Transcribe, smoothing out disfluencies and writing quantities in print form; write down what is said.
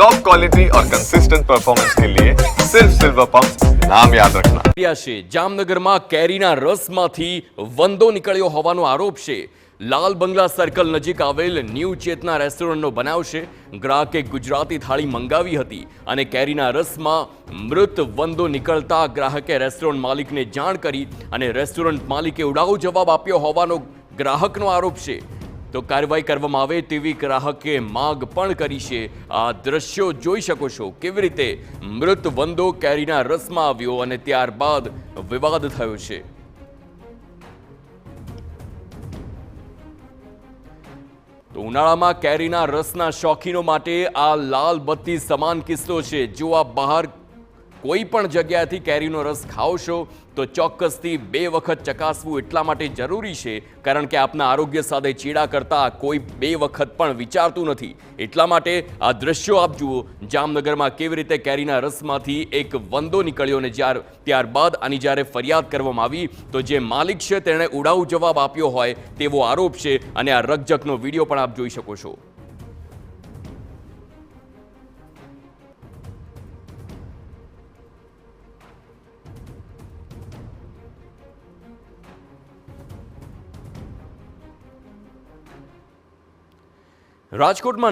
Top quality और consistent performance के लिए सिर्फ सिल्वर पंप नाम याद रखना। જામનગરમાં કેરીના રસમાંથી વંદો નીકળ્યો હોવાનો આરોપ છે। લાલ બંગલા સર્કલ નજીક આવેલ ન્યૂ ચેતના રેસ્ટોરન્ટનો બનાવ છે। ગ્રાહકે ગુજરાતી થાળી મંગાવી હતી અને કેરીના રસમાં મૃત વંદો નીકળતા ગ્રાહકે રેસ્ટોરન્ટ માલિકને જાણ કરી અને રેસ્ટોરન્ટ માલિકે ઉડાવ જવાબ આપ્યો હોવાનો ગ્રાહકનો આરોપ છે। તો કાર્યવાહી કરવામાં આવે તેવી ગ્રાહકે માંગ પણ કરી છે। આ દ્રશ્યો જોઈ શકો છો કેવી રીતે મૃત વંદો કેરીના રસમાં આવ્યો અને ત્યારબાદ વિવાદ થયો છે। તો ઉનાળામાં કેરીના રસના શોખીનો માટે આ લાલ બત્તી સમાન કિસ્સો છે। જો આ બહાર કોઈ પણ જગ્યાએથી કેરીનો રસ ખાઓ છો તો ચોક્કસથી 2 વખત ચકાસવું એટલા માટે જરૂરી છે કારણ કે આપના આરોગ્ય સાથે ચેડા કરતા કોઈ 2 વખત પણ વિચારતું નથી। એટલા માટે આ દ્રશ્યો આપ જુઓ જામનગરમાં કેવી રીતે કેરીના રસમાંથી એક વંદો નીકળ્યો અને ત્યારબાદ આની જ્યારે ફરિયાદ કરવામાં આવી તો જે માલિક છે તેણે ઉડાવ જવાબ આપ્યો હોય તેવો આરોપ છે અને આ રકઝકનો વિડીયો પણ આપ જોઈ શકો છો। રાજકોટમાં